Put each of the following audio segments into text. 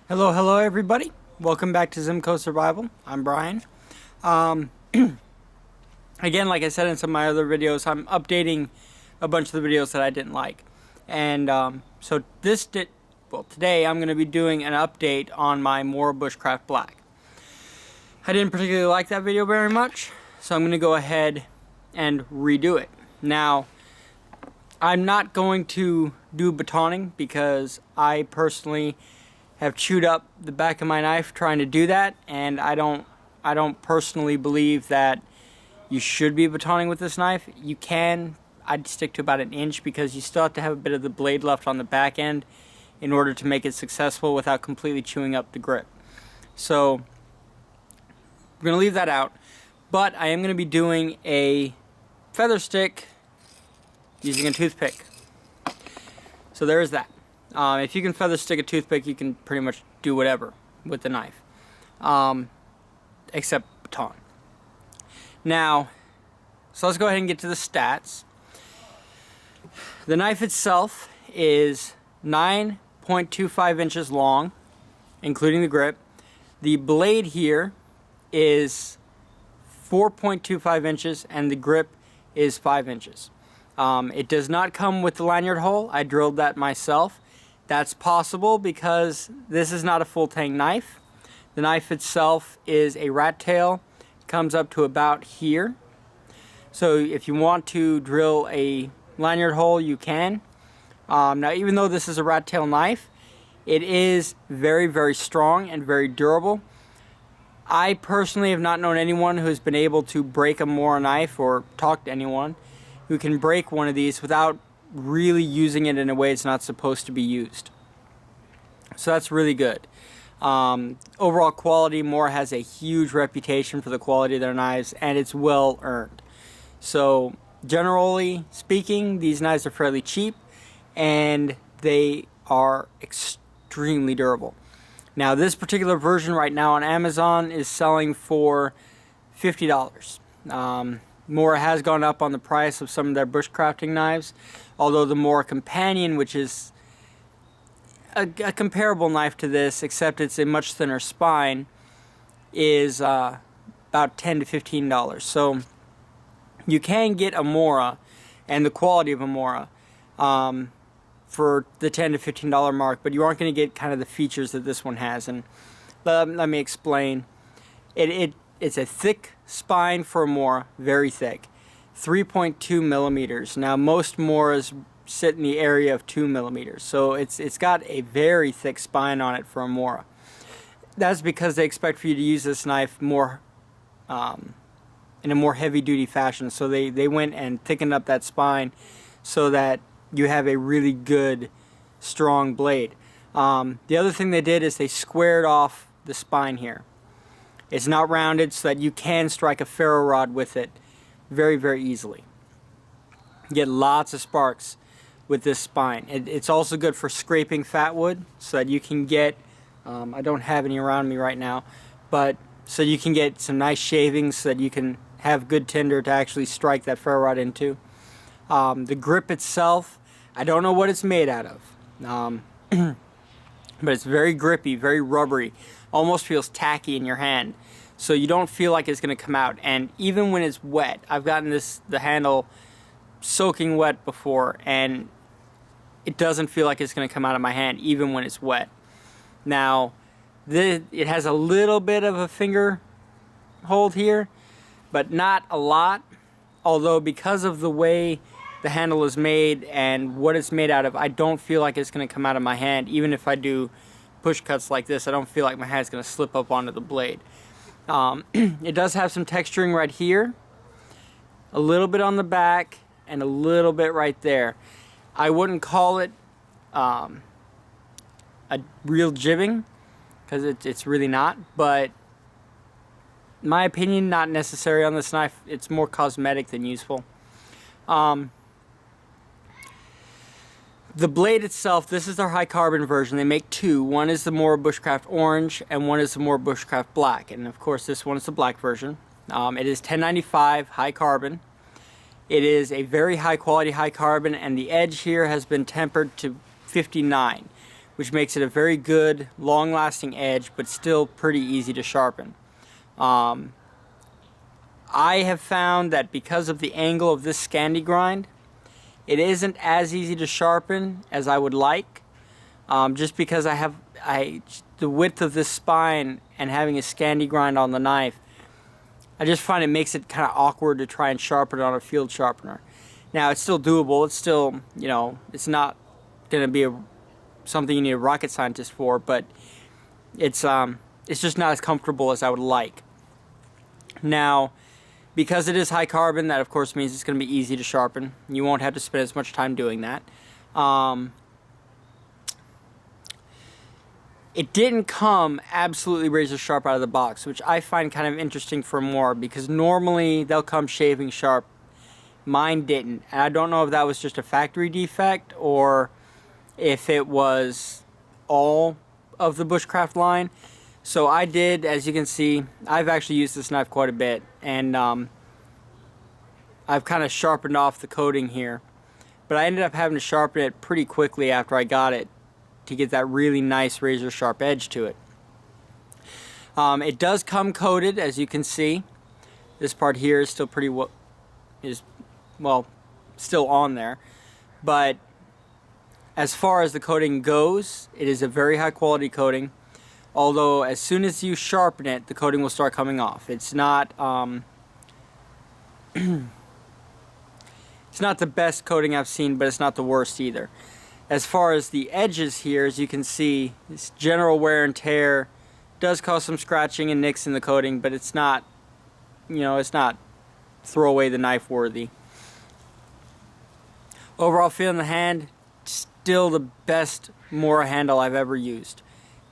Hello everybody. Welcome back to Zimco Survival. I'm Brian. Again, like I said in some of my other videos, I'm updating a bunch of the videos that I didn't like. And so today I'm going to be doing an update on my Mora Bushcraft Black. I didn't particularly like that video very much, so I'm going to go ahead and redo it. Now, I'm not going to do batoning because I personally have chewed up the back of my knife trying to do that, and I don't personally believe that you should be batoning with this knife. You can. I'd stick to about 1 inch because you still have to have a bit of the blade left on the back end in order to make it successful without completely chewing up the grip. So we're going to leave that out, but I am going to be doing a feather stick using a toothpick. So there is that. If you can feather stick a toothpick, you can pretty much do whatever with the knife, except baton. Now, so let's go ahead and get to the stats. The knife itself is 9.25 inches long, including the grip. The blade here is 4.25 inches, and the grip is 5 inches. It does not come with the lanyard hole. I drilled that myself. That's possible because this is not a full tang knife. The knife itself is a rat tail. It comes up to about here. So if you want to drill a lanyard hole, you can. Now, even though this is a rat tail knife, it is very, very strong and very durable. I personally have not known anyone who has been able to break a Mora knife, or talk to anyone who can break one of these without really using it in a way it's not supposed to be used. So that's really good. Overall quality, Mora has a huge reputation for the quality of their knives, and it's well earned. So generally speaking, these knives are fairly cheap and they are extremely durable. Now, this particular version right now on Amazon is selling for $50. Mora has gone up on the price of some of their bushcrafting knives, although the Mora Companion, which is a comparable knife to this, except it's a much thinner spine, is about $10 to $15. So you can get a Mora and the quality of a Mora for the $10 to $15 mark, but you aren't going to get kind of the features that this one has. And let me explain. It's a thick spine for a Mora, very thick, 3.2 millimeters. Now, most Moras sit in the area of 2 millimeters, so it's got a very thick spine on it for a Mora. That's because they expect for you to use this knife more in a more heavy-duty fashion. So they went and thickened up that spine so that you have a really good, strong blade. The other thing they did is they squared off the spine here. It's not rounded so that you can strike a ferro rod with it very, very easily. You get lots of sparks with this spine. It's also good for scraping fat wood so that you can get, I don't have any around me right now, but so you can get some nice shavings so that you can have good tinder to actually strike that ferro rod into. The grip itself, I don't know what it's made out of, but it's very grippy, very rubbery, almost feels tacky in your hand, so you don't feel like it's going to come out. And even when it's wet, I've gotten the handle soaking wet before, and it doesn't feel like it's going to come out of my hand even when it's wet. Now, it has a little bit of a finger hold here, but not a lot, although because of the way the handle is made and what it's made out of, I don't feel like it's going to come out of my hand. Even if I do push cuts like this, I don't feel like my hand's going to slip up onto the blade. It does have some texturing right here, a little bit on the back, and a little bit right there. I wouldn't call it a real jibbing, because it's really not, but in my opinion, not necessary on this knife. It's more cosmetic than useful. The blade itself, this is their high carbon version. They make two. One is the Mora Bushcraft Orange and one is the Mora Bushcraft Black. And of course this one is the black version. It is 1095 high carbon. It is a very high quality high carbon, and the edge here has been tempered to 59, which makes it a very good, long-lasting edge, but still pretty easy to sharpen. I have found that because of the angle of this Scandi grind, it isn't as easy to sharpen as I would like, just because the width of this spine and having a Scandi grind on the knife, I just find it makes it kind of awkward to try and sharpen it on a field sharpener. Now, it's still doable. It's still, you know, it's not going to be something you need a rocket scientist for, but it's just not as comfortable as I would like. Now, because it is high carbon, that of course means it's going to be easy to sharpen. You won't have to spend as much time doing that. It didn't come absolutely razor sharp out of the box, which I find kind of interesting for Mora, because normally they'll come shaving sharp. Mine didn't. And I don't know if that was just a factory defect or if it was all of the Bushcraft line. So I did, as you can see, I've actually used this knife quite a bit, and I've kind of sharpened off the coating here. But I ended up having to sharpen it pretty quickly after I got it to get that really nice razor sharp edge to it. It does come coated, as you can see. This part here is still pretty still on there. But as far as the coating goes, it is a very high quality coating. Although as soon as you sharpen it, the coating will start coming off. It's not it's not the best coating I've seen, but it's not the worst either. As far as the edges here, as you can see, this general wear and tear does cause some scratching and nicks in the coating, but it's not, you know, it's not throw away the knife worthy. Overall feel in the hand, still the best Mora handle I've ever used.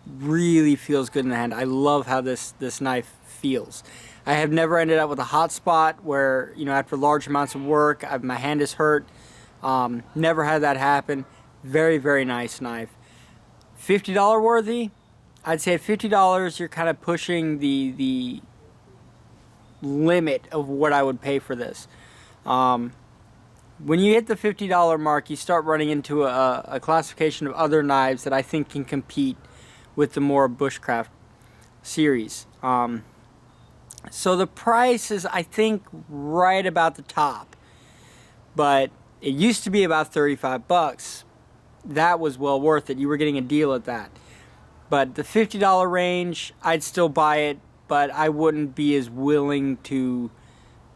Really feels good in the hand. I love how this knife feels. I have never ended up with a hot spot where, you know, after large amounts of work, my hand is hurt. Never had that happen. Very, very nice knife. $50 worthy? I'd say at $50 you're kind of pushing the limit of what I would pay for this. When you hit the $50 mark, you start running into a classification of other knives that I think can compete with the Mora Bushcraft series. So the price is, I think, right about the top. But it used to be about 35 bucks. That was well worth it. You were getting a deal at that. But the $50 range, I'd still buy it, but I wouldn't be as willing to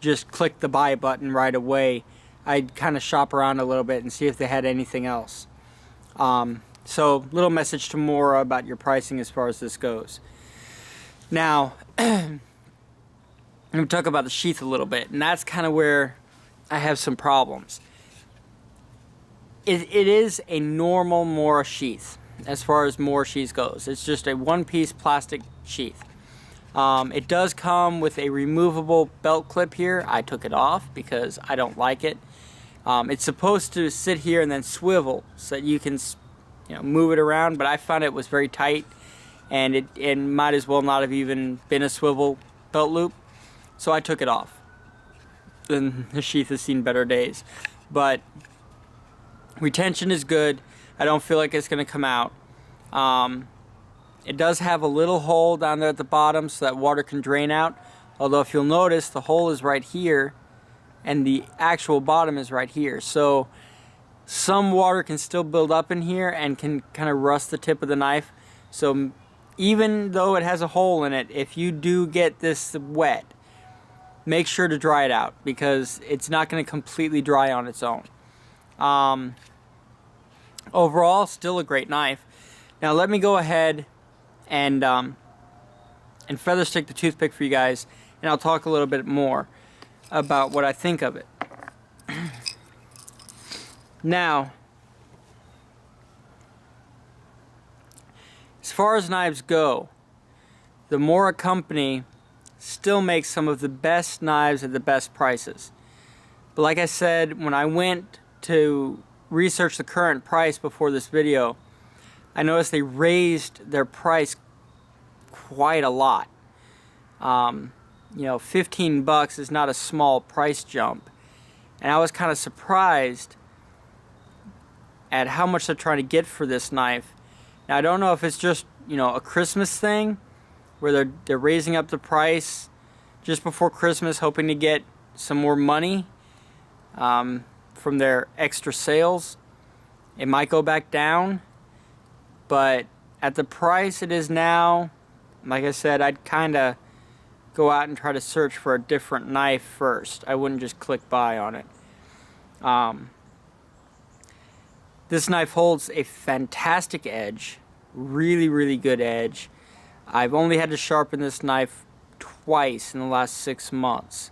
just click the buy button right away. I'd kind of shop around a little bit and see if they had anything else. So, little message to Mora about your pricing as far as this goes. Now, I'm going to talk about the sheath a little bit, and that's kind of where I have some problems. It is a normal Mora sheath as far as Mora sheath goes. It's just a one-piece plastic sheath. It does come with a removable belt clip here. I took it off because I don't like it. It's supposed to sit here and then swivel so that you can, you know, move it around, but I found it was very tight, and it might as well not have even been a swivel belt loop, so I took it off. And the sheath has seen better days. But retention is good. I don't feel like it's going to come out. It does have a little hole down there at the bottom so that water can drain out. Although if you'll notice, the hole is right here and the actual bottom is right here. So some water can still build up in here and can kind of rust the tip of the knife. So even though it has a hole in it, if you do get this wet, make sure to dry it out because it's not going to completely dry on its own. Overall, still a great knife. Now let me go ahead and feather stick the toothpick for you guys, and I'll talk a little bit more about what I think of it. Now, as far as knives go, the Mora Company still makes some of the best knives at the best prices. But like I said, when I went to research the current price before this video, I noticed they raised their price quite a lot. You know, 15 bucks is not a small price jump. And I was kind of surprised at how much they're trying to get for this knife, Now I don't know if it's just, you know, a Christmas thing where they're raising up the price just before Christmas, hoping to get some more money from their extra sales. It might go back down, but at the price it is now, like I said, I'd kind of go out and try to search for a different knife first. I wouldn't just click buy on it. This knife holds a fantastic edge, really good edge. I've only had to sharpen this knife twice in the last 6 months.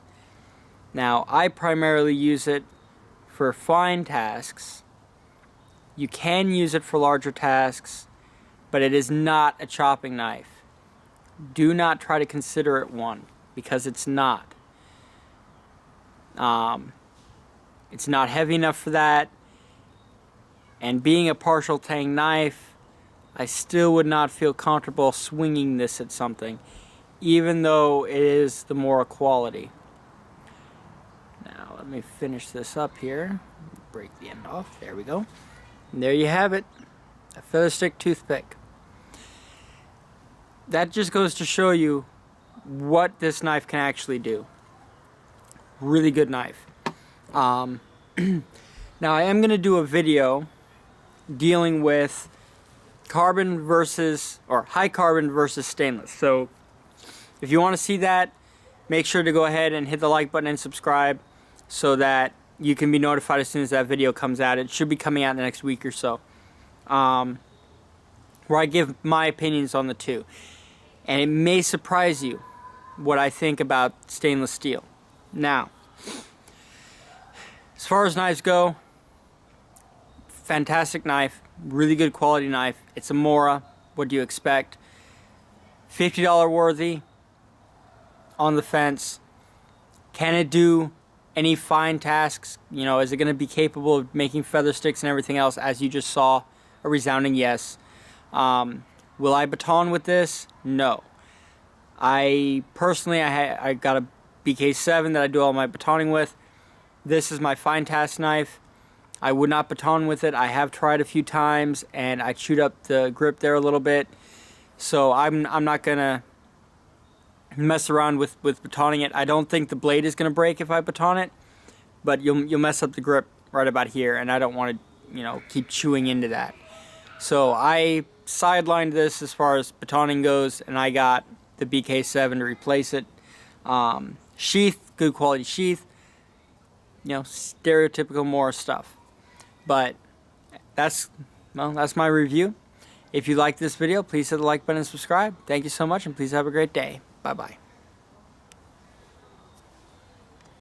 Now, I primarily use it for fine tasks. You can use it for larger tasks, but it is not a chopping knife. Do not try to consider it one, because it's not. It's not heavy enough for that. And being a partial tang knife, I still would not feel comfortable swinging this at something, even though it is the Mora quality. Now let me finish this up here. Break the end off. There we go. And there you have it. A feather stick toothpick. That just goes to show you what this knife can actually do. Really good knife. Now I am going to do a video dealing with carbon versus, or high carbon versus stainless. So if you want to see that, make sure to go ahead and hit the like button and subscribe so that you can be notified as soon as that video comes out. It should be coming out in the next week or so, where I give my opinions on the two. And it may surprise you what I think about stainless steel. Now, as far as knives go, fantastic knife, really good quality knife. It's a Mora. What do you expect? $50 worthy, on the fence. Can it do any fine tasks? You know, is it going to be capable of making feather sticks and everything else? As you just saw, a resounding yes. Will I baton with this? No. I personally, I got a BK7 that I do all my batoning with. This is my fine task knife. I would not baton with it. I have tried a few times and I chewed up the grip there a little bit. So I'm not gonna mess around with batoning it. I don't think the blade is gonna break if I baton it, but you'll mess up the grip right about here, and I don't want to, you know, keep chewing into that. So I sidelined this as far as batoning goes, and I got the BK7 to replace it. Sheath, good quality sheath. You know, stereotypical Mora stuff. But that's my review. If you like this video, please hit the like button and subscribe. Thank you so much, and please have a great day. Bye-bye.